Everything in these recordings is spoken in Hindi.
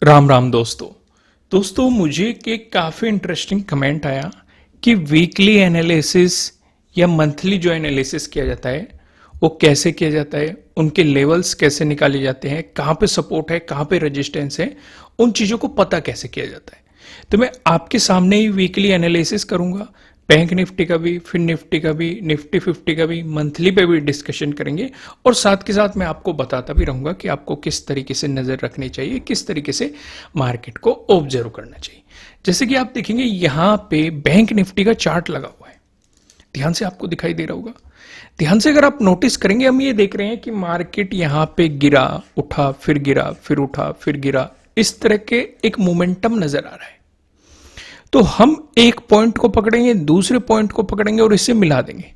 राम राम दोस्तों मुझे एक काफ़ी इंटरेस्टिंग कमेंट आया कि वीकली एनालिसिस या मंथली जो एनालिसिस किया जाता है वो कैसे किया जाता है, उनके लेवल्स कैसे निकाले जाते हैं, कहाँ पे सपोर्ट है, कहाँ पे रेजिस्टेंस है, उन चीज़ों को पता कैसे किया जाता है। तो मैं आपके सामने ही वीकली एनालिसिस करूंगा, बैंक निफ्टी का भी, फिर निफ्टी का भी, निफ्टी 50 का भी, मंथली पे भी डिस्कशन करेंगे। और साथ के साथ मैं आपको बताता भी रहूंगा कि आपको किस तरीके से नज़र रखनी चाहिए, किस तरीके से मार्केट को ऑब्जर्व करना चाहिए। जैसे कि आप देखेंगे यहाँ पे बैंक निफ्टी का चार्ट लगा हुआ है, ध्यान से आपको दिखाई दे रहा होगा। ध्यान से अगर आप नोटिस करेंगे, हम ये देख रहे हैं कि मार्केट यहाँ पे गिरा, उठा, फिर गिरा, फिर उठा, फिर गिरा, इस तरह के एक मोमेंटम नजर आ रहा है। तो हम एक पॉइंट को पकड़ेंगे, दूसरे पॉइंट को पकड़ेंगे और इसे मिला देंगे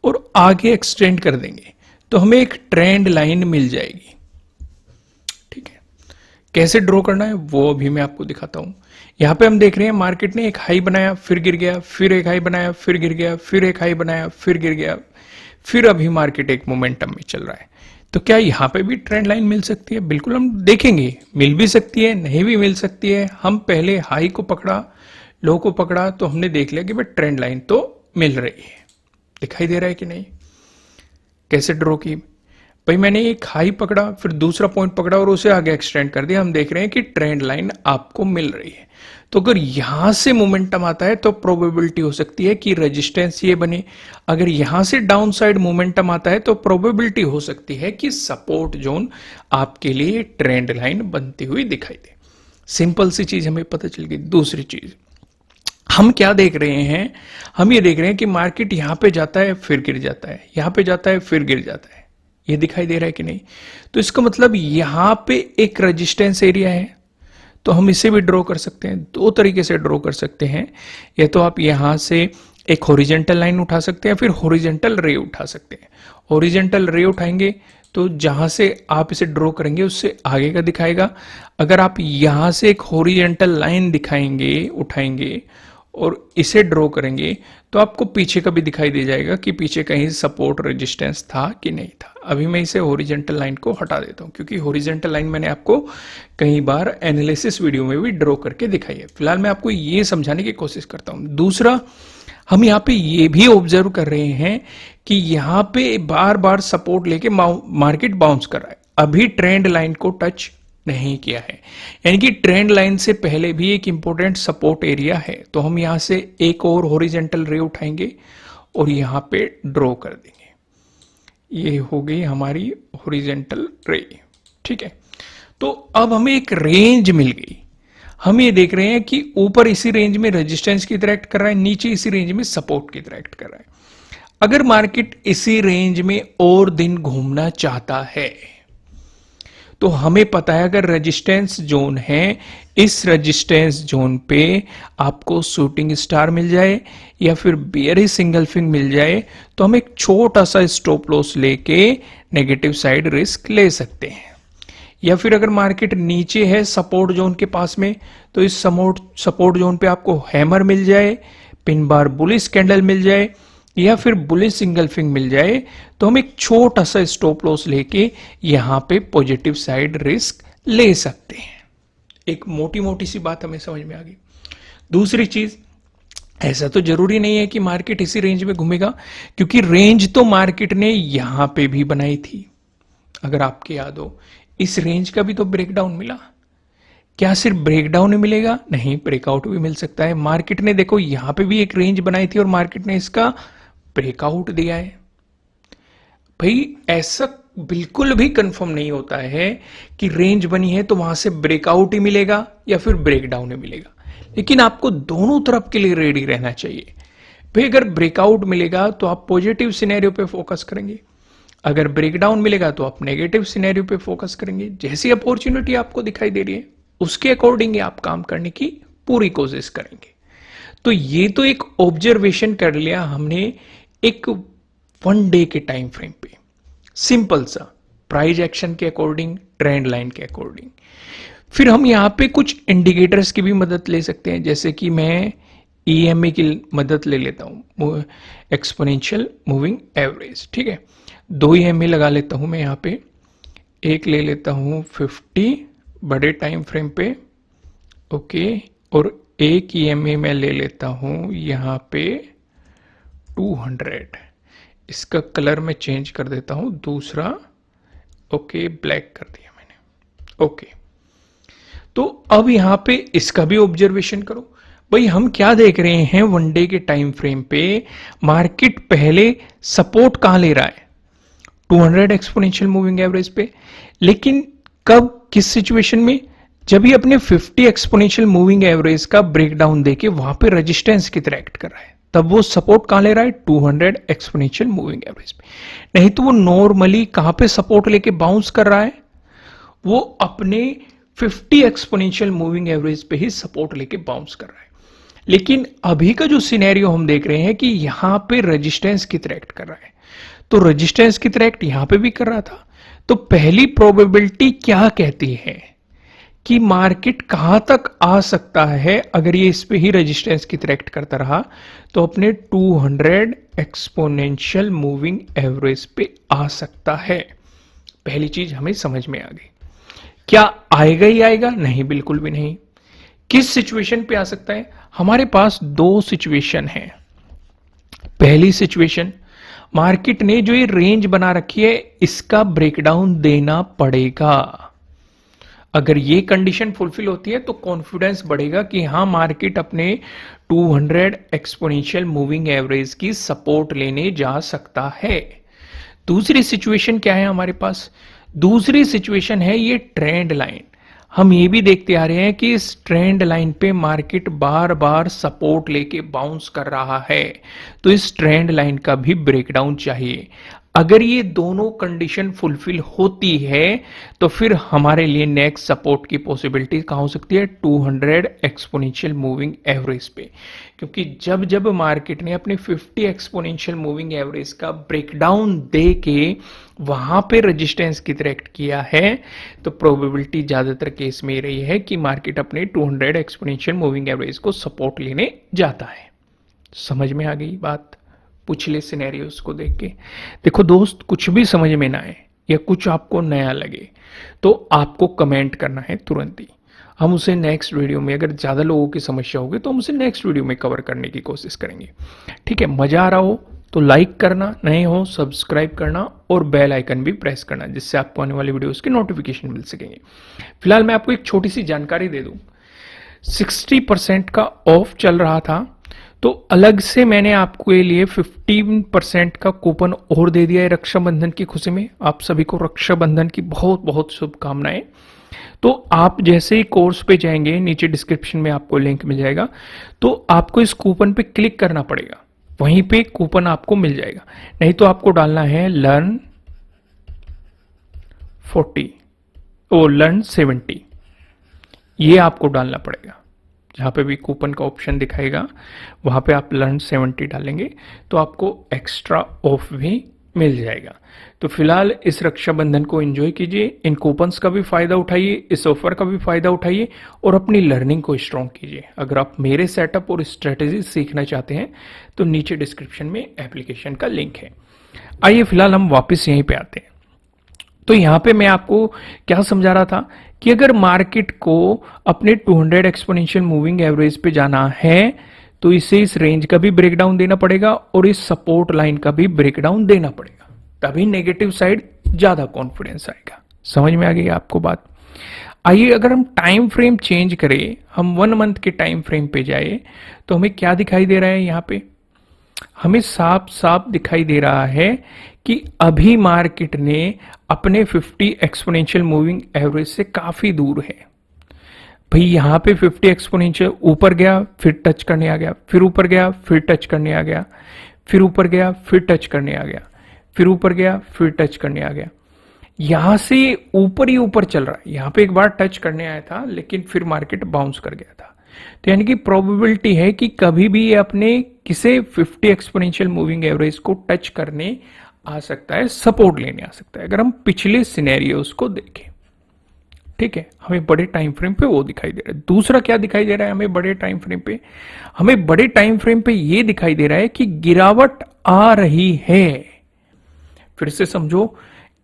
और आगे एक्सटेंड कर देंगे, तो हमें एक ट्रेंड लाइन मिल जाएगी। ठीक है, कैसे ड्रॉ करना है वो अभी मैं आपको दिखाता हूं। यहां पे हम देख रहे हैं मार्केट ने एक हाई बनाया, फिर गिर गया, फिर एक हाई बनाया, फिर गिर गया, फिर एक हाई बनाया, फिर गिर गया, फिर अभी मार्केट एक मोमेंटम में चल रहा है। तो क्या यहां पे भी ट्रेंड लाइन मिल सकती है? बिल्कुल हम देखेंगे, मिल भी सकती है, नहीं भी मिल सकती है। हम पहले हाई को पकड़ा, लो को पकड़ा, तो हमने देख लिया कि भाई ट्रेंड लाइन तो मिल रही है। दिखाई दे रहा है कि नहीं? कैसे ड्रॉ की? भाई मैंने एक हाई पकड़ा, फिर दूसरा पॉइंट पकड़ा और उसे आगे एक्सटेंड कर दिया। हम देख रहे हैं कि ट्रेंड लाइन आपको मिल रही है। तो अगर यहां से मोमेंटम आता है तो प्रोबेबिलिटी हो सकती है कि रेजिस्टेंस ये बने। अगर यहां से डाउन साइड मोमेंटम आता है तो प्रोबेबिलिटी हो सकती है कि सपोर्ट जोन आपके लिए ट्रेंड लाइन बनती हुई दिखाई दे। सिंपल सी चीज हमें पता चल गई। दूसरी चीज हम क्या देख रहे हैं, हम ये देख रहे हैं कि मार्केट यहां पे जाता है, फिर गिर जाता है, यहां पे जाता है, फिर गिर जाता है। ये दिखाई दे रहा है कि नहीं? तो इसका मतलब यहां पे एक रेजिस्टेंस एरिया है, तो हम इसे भी ड्रॉ कर सकते हैं। दो तरीके से ड्रॉ कर सकते हैं। या तो आप यहां से एक हॉरिजेंटल लाइन उठा सकते हैं, फिर हॉरिजेंटल रे उठा सकते हैं। हॉरिजेंटल रे उठाएंगे तो जहां से आप इसे ड्रॉ करेंगे उससे आगे का दिखाएगा। अगर आप यहां से एक हॉरिजेंटल लाइन दिखाएंगे, उठाएंगे और इसे ड्रॉ करेंगे तो आपको पीछे का भी दिखाई दे जाएगा कि पीछे कहीं सपोर्ट रेजिस्टेंस था कि नहीं था। अभी मैं इसे हॉरिजेंटल लाइन को हटा देता हूं, क्योंकि हॉरिजेंटल लाइन मैंने आपको कई बार एनालिसिस वीडियो में भी ड्रॉ करके दिखाई है। फिलहाल मैं आपको ये समझाने की कोशिश करता हूं। दूसरा, हम यहाँ पे ये भी ऑब्जर्व कर रहे हैं कि यहाँ पे बार बार सपोर्ट लेके मार्केट बाउंस कर रहा है, अभी ट्रेंड लाइन को टच नहीं किया है। यानी कि ट्रेंड लाइन से पहले भी एक इंपॉर्टेंट सपोर्ट एरिया है। तो हम यहां से एक और हॉरिजेंटल रे उठाएंगे और यहां पे ड्रॉ कर देंगे। ये हो गई हमारी हॉरिजेंटल रे। ठीक है, तो अब हमें एक रेंज मिल गई। हम ये देख रहे हैं कि ऊपर इसी रेंज में रेजिस्टेंस की तरह एक्ट कर रहा है, नीचे इसी रेंज में सपोर्ट की तरह एक्ट कर रहा है। अगर मार्केट इसी रेंज में और दिन घूमना चाहता है तो हमें पता है अगर रेजिस्टेंस जोन है, इस रेजिस्टेंस जोन पे आपको शूटिंग स्टार मिल जाए या फिर बेयरिश सिंगल फिंग मिल जाए तो हम एक छोटा सा स्टॉप लॉस लेके नेगेटिव साइड रिस्क ले सकते हैं। या फिर अगर मार्केट नीचे है सपोर्ट जोन के पास में, तो इस सपोर्ट जोन पे आपको हैमर मिल जाए, पिन बार बुलिश कैंडल मिल जाए या फिर बुलिश सिंगल फिंग मिल जाए, तो हम एक छोटा सा स्टॉप लॉस लेके यहां पे पॉजिटिव साइड रिस्क ले सकते हैं। एक मोटी मोटी सी बात हमें समझ में आ गई। दूसरी चीज, ऐसा तो जरूरी नहीं है कि मार्केट इसी रेंज में घूमेगा, क्योंकि रेंज तो मार्केट ने यहां पे भी बनाई थी। अगर आपके याद हो, इस रेंज का भी तो ब्रेकडाउन मिला। क्या सिर्फ ब्रेकडाउन ही मिलेगा? नहीं, ब्रेकआउट भी मिल सकता है। मार्केट ने देखो यहां पे भी एक रेंज बनाई थी और मार्केट ने इसका ब्रेकआउट दिया है। भाई ऐसा बिल्कुल भी कंफर्म नहीं होता है कि रेंज बनी है तो वहां से ब्रेकआउट ही मिलेगा या फिर ब्रेकडाउन ही मिलेगा, लेकिन आपको दोनों तरफ के लिए रेडी रहना चाहिए। भाई अगर ब्रेकआउट मिलेगा तो आप पॉजिटिव सिनेरियो पे फोकस करेंगे, अगर ब्रेकडाउन मिलेगा तो आप नेगेटिव सिनेरियो पे फोकस करेंगे। जैसी अपॉर्चुनिटी आपको दिखाई दे रही है उसके अकॉर्डिंग आप काम करने की पूरी कोशिश करेंगे। तो ये तो एक ऑब्जर्वेशन कर लिया हमने एक वन डे के टाइम फ्रेम पे, सिंपल सा प्राइस एक्शन के अकॉर्डिंग, ट्रेंड लाइन के अकॉर्डिंग। फिर हम यहां पे कुछ इंडिकेटर्स की भी मदद ले सकते हैं, जैसे कि मैं ईएमए की मदद ले लेता हूं, एक्सपोनेंशियल मूविंग एवरेज। ठीक है, 2 ईएमए लगा लेता हूं मैं यहां पे। एक ले लेता हूं 50 बड़े टाइम फ्रेम पे ओके, और एक ईएमए मैं ले लेता हूं यहां पे 200। इसका कलर मैं चेंज कर देता हूं दूसरा। ओके, ब्लैक कर दिया मैंने। ओके, तो अब यहां पे इसका भी ऑब्जर्वेशन करो। भाई हम क्या देख रहे हैं, वन डे के टाइम फ्रेम पे मार्केट पहले सपोर्ट कहां ले रहा है, 200 एक्सपोनेंशियल मूविंग एवरेज पे। लेकिन कब, किस सिचुएशन में, जब ये अपने 50 एक्सपोनेंशियल मूविंग एवरेज का ब्रेकडाउन देके वहां पे रेजिस्टेंस की तरह एक्ट कर रहा है, तब वो सपोर्ट कहां ले रहा है, 200 एक्सपोनेंशियल मूविंग एवरेज पे। नहीं तो वो नॉर्मली कहां पे सपोर्ट लेके बाउंस कर रहा है, वो अपने 50 एक्सपोनेंशियल मूविंग एवरेज पे ही सपोर्ट लेके बाउंस कर रहा है। लेकिन अभी का जो सिनेरियो हम देख रहे हैं कि यहां पे रेजिस्टेंस की तरह एक्ट कर रहा है, तो रेजिस्टेंस की तरह एक्ट यहां पे भी कर रहा था। तो पहली प्रोबेबिलिटी क्या कहती है कि मार्केट कहां तक आ सकता है अगर ये इस पे ही रेजिस्टेंस की तरह एक्ट करता रहा, तो अपने 200 एक्सपोनेंशियल मूविंग एवरेज पे आ सकता है। पहली चीज हमें समझ में आ गई। क्या आएगा ही आएगा, नहीं, बिल्कुल भी नहीं। किस सिचुएशन पे आ सकता है, हमारे पास दो सिचुएशन है। पहली सिचुएशन, मार्केट ने जो ये रेंज बना रखी है इसका ब्रेकडाउन देना पड़ेगा। अगर ये कंडीशन फुलफिल होती है तो कॉन्फिडेंस बढ़ेगा कि हां मार्केट अपने 200 एक्सपोनेंशियल मूविंग एवरेज की सपोर्ट लेने जा सकता है। दूसरी सिचुएशन क्या है हमारे पास, दूसरी सिचुएशन है ये ट्रेंड लाइन। हम ये भी देखते आ रहे हैं कि इस ट्रेंड लाइन पे मार्केट बार बार सपोर्ट लेके बाउंस कर रहा है, तो इस ट्रेंड लाइन का भी ब्रेकडाउन चाहिए। अगर ये दोनों कंडीशन फुलफिल होती है तो फिर हमारे लिए नेक्स्ट सपोर्ट की पॉसिबिलिटी कहां हो सकती है, 200 एक्सपोनेंशियल मूविंग एवरेज पे। क्योंकि जब जब मार्केट ने अपने 50 एक्सपोनेंशियल मूविंग एवरेज का ब्रेकडाउन दे के वहां पे रेजिस्टेंस की तरह एक्ट किया है, तो प्रोबेबिलिटी ज्यादातर केस में रही है कि मार्केट अपने 200 एक्सपोनेंशियल मूविंग एवरेज को सपोर्ट लेने जाता है। समझ में आ गई बात पिछले सिनेरियोस को देख के। देखो दोस्त, कुछ भी समझ में ना आए या कुछ आपको नया लगे तो आपको कमेंट करना है तुरंत ही। हम उसे नेक्स्ट वीडियो में, अगर ज्यादा लोगों की समस्या होगी तो हम उसे नेक्स्ट वीडियो में कवर करने की कोशिश करेंगे। ठीक है, मजा आ रहा हो तो लाइक करना, नए हो सब्सक्राइब करना और बेल आइकन भी प्रेस करना, जिससे आपको आने वाली वीडियोस की नोटिफिकेशन मिल सकेंगे। फिलहाल मैं आपको एक छोटी सी जानकारी दे दूं, 60% का ऑफ चल रहा था, तो अलग से मैंने आपको ये लिए 15% का कूपन और दे दिया है रक्षाबंधन की खुशी में। आप सभी को रक्षाबंधन की बहुत बहुत शुभकामनाएं। तो आप जैसे ही कोर्स पे जाएंगे, नीचे डिस्क्रिप्शन में आपको लिंक मिल जाएगा, तो आपको इस कूपन पे क्लिक करना पड़ेगा, वहीं पे कूपन आपको मिल जाएगा। नहीं तो आपको डालना है लर्न 40 और लर्न 70, ये आपको डालना पड़ेगा। जहां पे भी कूपन का ऑप्शन दिखाएगा वहां पे आप लर्न 70 डालेंगे तो आपको एक्स्ट्रा ऑफ भी मिल जाएगा। तो फिलहाल इस रक्षाबंधन को एंजॉय कीजिए, इन कूपन्स का भी फायदा उठाइए, इस ऑफर का भी फायदा उठाइए और अपनी लर्निंग को स्ट्रॉन्ग कीजिए। अगर आप मेरे सेटअप और स्ट्रेटेजी सीखना चाहते हैं तो नीचे डिस्क्रिप्शन में एप्लीकेशन का लिंक है। आइए फिलहाल हम वापस यहीं पे आते हैं। तो यहां पे मैं आपको क्या समझा रहा था कि अगर मार्केट को अपने 200 एक्सपोनेंशियल मूविंग एवरेज पे जाना है तो इसे इस रेंज का भी ब्रेकडाउन देना पड़ेगा और इस सपोर्ट लाइन का भी ब्रेकडाउन देना पड़ेगा, तभी नेगेटिव साइड ज्यादा कॉन्फिडेंस आएगा। समझ में आ गई आपको बात। आइए अगर हम टाइम फ्रेम चेंज करें, हम 1 मंथ के टाइम फ्रेम पे जाए तो हमें क्या दिखाई दे रहा है, यहां पे हमें साफ साफ दिखाई दे रहा है कि अभी मार्केट ने अपने 50 एक्सपोनेंशियल मूविंग एवरेज से काफी दूर है। भाई यहां पे 50 एक्सपोनेंशियल ऊपर गया, फिर टच करने आ गया, फिर ऊपर गया, फिर टच करने आ गया, फिर ऊपर गया, फिर टच करने आ गया, फिर ऊपर गया, फिर टच करने आ गया। यहां से ऊपर ही ऊपर चल रहा है। यहां पे एक बार टच करने आया था लेकिन फिर मार्केट बाउंस कर गया था। तो यानी कि प्रोबेबिलिटी है कि कभी भी ये अपने किसे 50 एक्सपोनेंशियल मूविंग एवरेज को टच करने आ सकता है, सपोर्ट लेने आ सकता है, अगर हम पिछले सिनेरियोस को देखें। ठीक है, हमें बड़े टाइम फ्रेम पे वो दिखाई दे रहा है। दूसरा क्या दिखाई दे रहा है हमें बड़े टाइम फ्रेम पे, हमें बड़े टाइम फ्रेम पे ये दिखाई दे रहा है कि गिरावट आ रही है। फिर से समझो,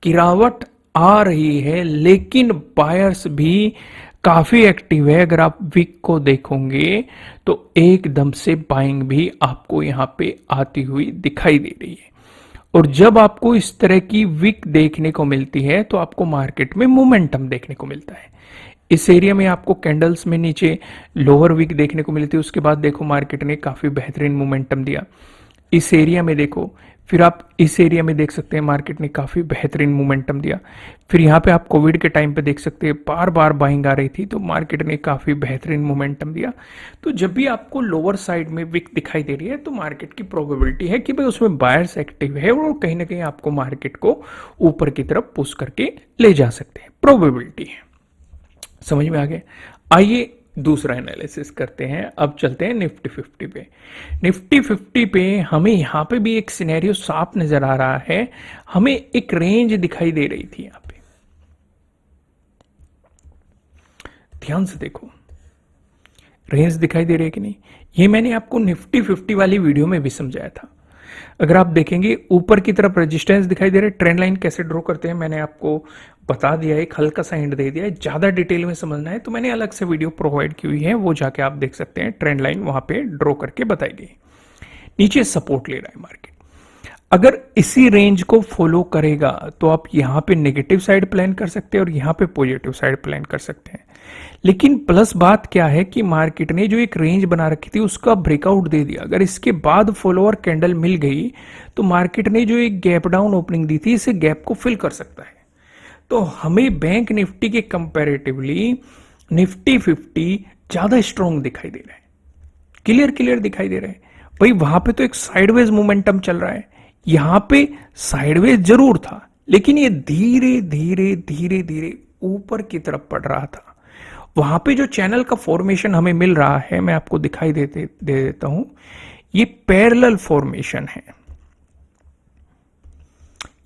गिरावट आ रही है लेकिन बायर्स भी काफी एक्टिव है। अगर आप विक को देखोगे तो एकदम से बाइंग भी आपको यहां पे आती हुई दिखाई दे रही है। और जब आपको इस तरह की विक देखने को मिलती है तो आपको मार्केट में मोमेंटम देखने को मिलता है। इस एरिया में आपको कैंडल्स में नीचे लोअर विक देखने को मिलती है, उसके बाद देखो मार्केट ने काफी बेहतरीन मोमेंटम दिया। इस एरिया में देखो, फिर आप इस एरिया में देख सकते हैं मार्केट ने काफी बेहतरीन मोमेंटम दिया। फिर यहाँ पे आप कोविड के टाइम पे देख सकते हैं बार बार बाइंग आ रही थी तो मार्केट ने काफी बेहतरीन मोमेंटम दिया। तो जब भी आपको लोअर साइड में विक दिखाई दे रही है तो मार्केट की प्रोबेबिलिटी है कि भाई उसमें बायर्स एक्टिव है और कहीं ना कहीं आपको मार्केट को ऊपर की तरफ पुश करके ले जा सकते हैं, प्रोबेबिलिटी है। समझ में आ गया। आइए दूसरा एनालिसिस करते हैं। अब चलते हैं निफ्टी 50 पे। निफ्टी 50 पे हमें यहां पे भी एक सिनेरियो साफ नजर आ रहा है। हमें एक रेंज दिखाई दे रही थी यहां पे, ध्यान से देखो रेंज दिखाई दे रही है कि नहीं। ये मैंने आपको निफ्टी 50 वाली वीडियो में भी समझाया था। अगर आप देखेंगे ऊपर की तरफ रेजिस्टेंस दिखाई दे रहा है। ट्रेंड लाइन कैसे ड्रॉ करते हैं मैंने आपको बता दिया है, एक हल्का सा हिंट दे दिया है। ज्यादा डिटेल में समझना है तो मैंने अलग से वीडियो प्रोवाइड की हुई है, वो जाके आप देख सकते हैं। ट्रेंड लाइन वहां पे ड्रॉ करके बताई गई। नीचे सपोर्ट ले रहा है मार्केट, अगर इसी रेंज को फॉलो करेगा तो आप यहां पे नेगेटिव साइड प्लान कर सकते हैं और यहां पे पॉजिटिव साइड प्लान कर सकते हैं। लेकिन प्लस बात क्या है कि मार्केट ने जो एक रेंज बना रखी थी उसका ब्रेकआउट दे दिया। अगर इसके बाद फॉलोअर कैंडल मिल गई तो मार्केट ने जो एक गैप डाउन ओपनिंग दी थी इसे गैप को फिल कर सकता है। तो हमें बैंक निफ्टी के कंपैरेटिवली निफ्टी 50 ज्यादा स्ट्रॉन्ग दिखाई दे रहा है, क्लियर दिखाई दे रहा है। भाई वहां पे तो एक साइडवेज मोमेंटम चल रहा है, यहां पे साइडवेज जरूर था लेकिन ये धीरे धीरे धीरे धीरे ऊपर की तरफ बढ़ रहा था। वहां पे जो चैनल का फॉर्मेशन हमें मिल रहा है मैं आपको दिखाई दे देता हूं। ये पैरेलल फॉर्मेशन है,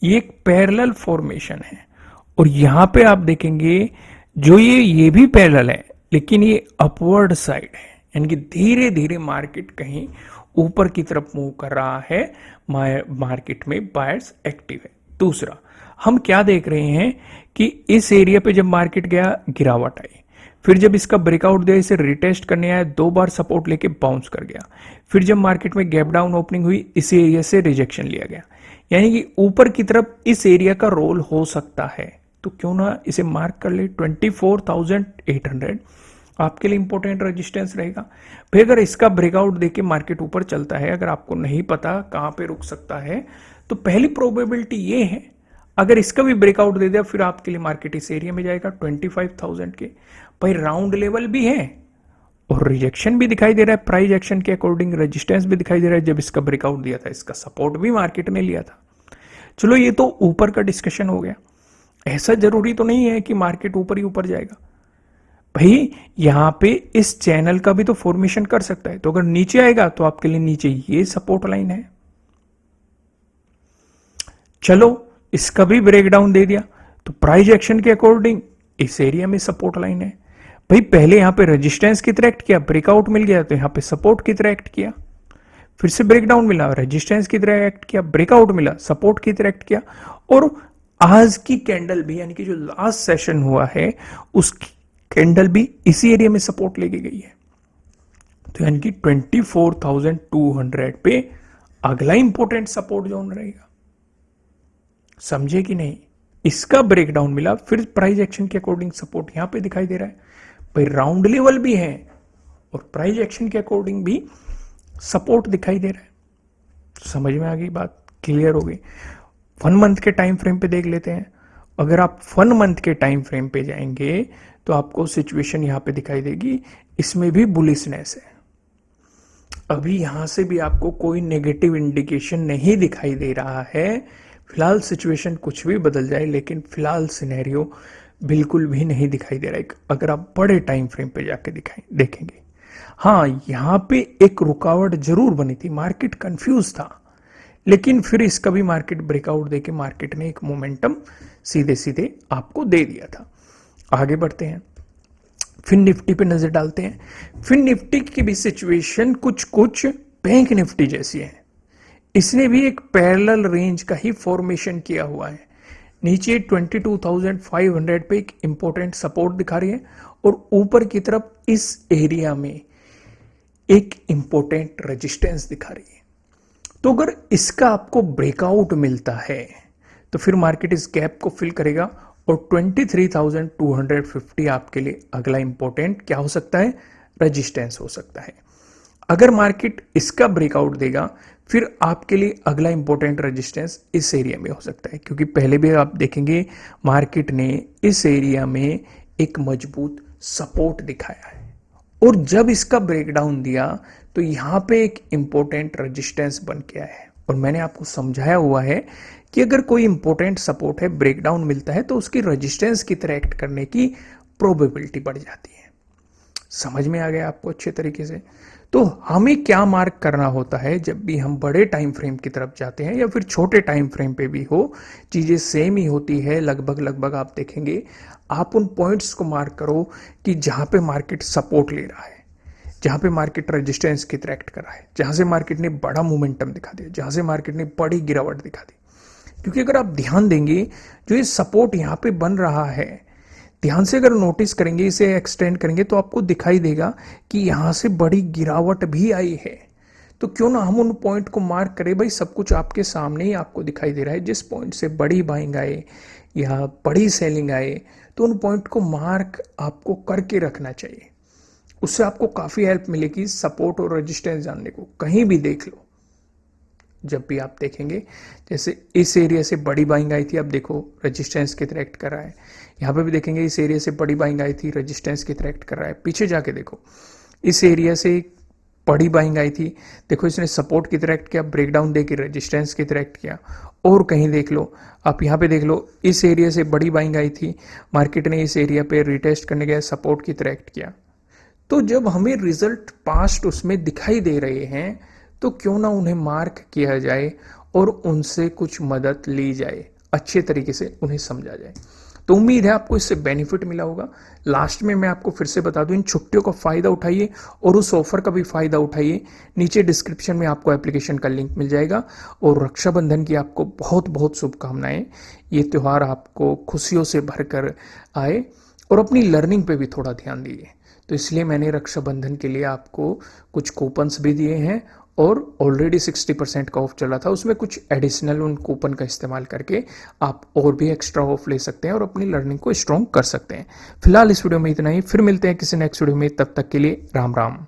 ये एक पैरेलल फॉर्मेशन है। और यहां पे आप देखेंगे जो ये भी पैरेलल है लेकिन ये अपवर्ड साइड है, यानी कि धीरे धीरे मार्केट कहीं ऊपर की तरफ मूव कर रहा है। मार्केट में बायर्स एक्टिव है। दूसरा हम क्या देख रहे हैं कि इस एरिया पे जब मार्केट गया गिरावट आई, फिर जब इसका ब्रेकआउट दिया इसे रिटेस्ट करने आया, 2 बार सपोर्ट लेके बाउंस कर गया। फिर जब मार्केट में गैप डाउन ओपनिंग हुई इस एरिया से रिजेक्शन लिया गया, यानी कि ऊपर की तरफ इस एरिया का रोल हो सकता है। तो क्यों ना इसे मार्क कर ले। 24,800 आपके लिए इंपॉर्टेंट रेजिस्टेंस रहेगा। फिर अगर इसका ब्रेकआउट देके मार्केट ऊपर चलता है, अगर आपको नहीं पता कहां पे रुक सकता है तो पहली प्रोबेबिलिटी ये है अगर इसका भी ब्रेकआउट दे दिया फिर आपके लिए मार्केट इस एरिया में जाएगा 25,000 के। भाई राउंड लेवल भी है और रिजेक्शन भी दिखाई दे रहा है, प्राइस एक्शन के अकॉर्डिंग रेजिस्टेंस भी दिखाई दे रहा है। जब इसका ब्रेकआउट दिया था इसका सपोर्ट भी मार्केट ने लिया था। चलो ये तो ऊपर का डिस्कशन हो गया। ऐसा जरूरी तो नहीं है कि मार्केट ऊपर ही ऊपर जाएगा। भाई यहां पे इस चैनल का भी तो फॉर्मेशन कर सकता है, तो अगर नीचे आएगा तो आपके लिए नीचे ये सपोर्ट लाइन है। चलो इसका भी ब्रेकडाउन दे दिया तो प्राइस एक्शन के अकॉर्डिंग इस एरिया में सपोर्ट लाइन है। भाई पहले यहां पे रेजिस्टेंस की तरह एक्ट किया, ब्रेकआउट मिल गया तो यहां पे सपोर्ट की तरह एक्ट किया, फिर से ब्रेकडाउन मिला, रेजिस्टेंस की तरह एक्ट किया, ब्रेकआउट मिला, सपोर्ट की तरह एक्ट किया। और आज की कैंडल भी यानी कि जो लास्ट सेशन हुआ है उसकी कैंडल भी इसी एरिया में सपोर्ट लेके गई है। तो यानी कि 24,200 पे अगला इंपॉर्टेंट सपोर्ट जोन रहेगा। समझे कि नहीं। इसका ब्रेकडाउन मिला, फिर प्राइस एक्शन के अकॉर्डिंग सपोर्ट यहां पे दिखाई दे रहा है। भाई राउंड लेवल भी है और प्राइस एक्शन के अकॉर्डिंग भी सपोर्ट दिखाई दे रहा है। समझ में आ गई बात, क्लियर हो गई। 1 मंथ के टाइम फ्रेम पे देख लेते हैं। अगर आप 1 मंथ के टाइम फ्रेम पे जाएंगे तो आपको सिचुएशन यहां पे दिखाई देगी, इसमें भी बुलिशनेस है। अभी यहां से भी आपको कोई नेगेटिव इंडिकेशन नहीं दिखाई दे रहा है। फिलहाल सिचुएशन कुछ भी बदल जाए लेकिन फिलहाल सिनेरियो बिल्कुल भी नहीं दिखाई दे रहा है। अगर आप बड़े टाइम फ्रेम पे जाके देखेंगे, हाँ यहां पे एक रुकावट जरूर बनी थी, मार्केट कंफ्यूज था, लेकिन फिर इसका भी मार्केट ब्रेकआउट देके मार्केट ने एक मोमेंटम सीधे सीधे आपको दे दिया था। आगे बढ़ते हैं, फिर निफ्टी पे नजर डालते हैं। फिर निफ्टी की भी सिचुएशन कुछ बैंक निफ्टी जैसी है। इसने भी एक पैरेलल रेंज का ही फॉर्मेशन किया हुआ है। नीचे 22,500 पे एक इंपॉर्टेंट सपोर्ट दिखा रही है और ऊपर की तरफ इस एरिया में एक इंपॉर्टेंट रेजिस्टेंस दिखा रही है। तो अगर इसका आपको ब्रेकआउट मिलता है तो फिर मार्केट इस गैप को फिल करेगा और 23,250 आपके लिए अगला इंपॉर्टेंट क्या हो सकता है, रेजिस्टेंस हो सकता है। अगर मार्केट इसका ब्रेकआउट देगा फिर आपके लिए अगला इंपॉर्टेंट रेजिस्टेंस इस एरिया में हो सकता है, क्योंकि पहले भी आप देखेंगे मार्केट ने इस एरिया में एक मजबूत सपोर्ट दिखाया है और जब इसका ब्रेकडाउन दिया तो यहां पे एक इंपॉर्टेंट रेजिस्टेंस बन के आया है। और मैंने आपको समझाया हुआ है कि अगर कोई इंपॉर्टेंट सपोर्ट है, ब्रेकडाउन मिलता है तो उसकी रेजिस्टेंस की तरह एक्ट करने की प्रोबेबिलिटी बढ़ जाती है। समझ में आ गया आपको अच्छे तरीके से? तो हमें क्या मार्क करना होता है जब भी हम बड़े टाइम फ्रेम की तरफ जाते हैं या फिर छोटे टाइम फ्रेम पे भी हो, चीजें सेम ही होती है लगभग आप देखेंगे। आप उन पॉइंट्स को मार्क करो कि जहां पे मार्केट सपोर्ट ले रहा है, जहां पे मार्केट रेजिस्टेंस की तरह एक्ट कर रहा है, जहां से मार्केट ने बड़ा मोमेंटम दिखा दिया, जहां से मार्केट ने बड़ी गिरावट दिखा दी। क्योंकि अगर आप ध्यान देंगे जो ये सपोर्ट यहां पे बन रहा है, ध्यान से अगर नोटिस करेंगे, इसे एक्सटेंड करेंगे तो आपको दिखाई देगा कि यहां से बड़ी गिरावट भी आई है। तो क्यों ना हम उन पॉइंट को मार्क करें। भाई सब कुछ आपके सामने ही आपको दिखाई दे रहा है, जिस पॉइंट से बड़ी बाइंग आए या बड़ी सेलिंग आए तो उन पॉइंट को मार्क आपको करके रखना चाहिए। उससे आपको काफी हेल्प मिलेगी सपोर्ट और रेजिस्टेंस जानने को। कहीं भी देख लो, जब भी आप देखेंगे जैसे इस एरिया से बड़ी बाइंग आई थी, अब देखो रेजिस्टेंस की तरह एक्ट कर रहा है। यहाँ पे भी देखेंगे इस एरिया से बड़ी बाइंग आई थी, रेजिस्टेंस की तरह एक्ट कर रहा है। पीछे जाके देखो इस एरिया से बड़ी बाइंग आई थी, देखो इसने सपोर्ट की तरह एक्ट किया, ब्रेकडाउन देके रेजिस्टेंस की तरह एक्ट किया। और कहीं देख लो, आप यहाँ पे देख लो इस एरिया से बड़ी बाइंग आई थी, मार्केट ने इस एरिया पे रिटेस्ट करने गया, सपोर्ट की तरह एक्ट किया। तो जब हमें रिजल्ट पास्ट उसमें दिखाई दे रहे हैं तो क्यों ना उन्हें मार्क किया जाए और उनसे कुछ मदद ली जाए, अच्छे तरीके से उन्हें समझा जाए। तो उम्मीद है आपको इससे बेनिफिट मिला होगा। लास्ट में मैं आपको फिर से बता दूं, इन छुट्टियों का फायदा उठाइए और उस ऑफर का भी फायदा उठाइए। नीचे डिस्क्रिप्शन में आपको एप्लीकेशन का लिंक मिल जाएगा। और रक्षाबंधन की आपको बहुत बहुत शुभकामनाएं। ये त्यौहार आपको खुशियों से भरकर आए और अपनी लर्निंग पे भी थोड़ा ध्यान दीजिए। तो इसलिए मैंने रक्षाबंधन के लिए आपको कुछ कूपन्स भी दिए हैं और ऑलरेडी 60% का ऑफ चला था, उसमें कुछ एडिशनल उन कूपन का इस्तेमाल करके आप और भी एक्स्ट्रा ऑफ ले सकते हैं और अपनी लर्निंग को स्ट्रॉन्ग कर सकते हैं। फिलहाल इस वीडियो में इतना ही, फिर मिलते हैं किसी नेक्स्ट वीडियो में, तब तक के लिए राम राम।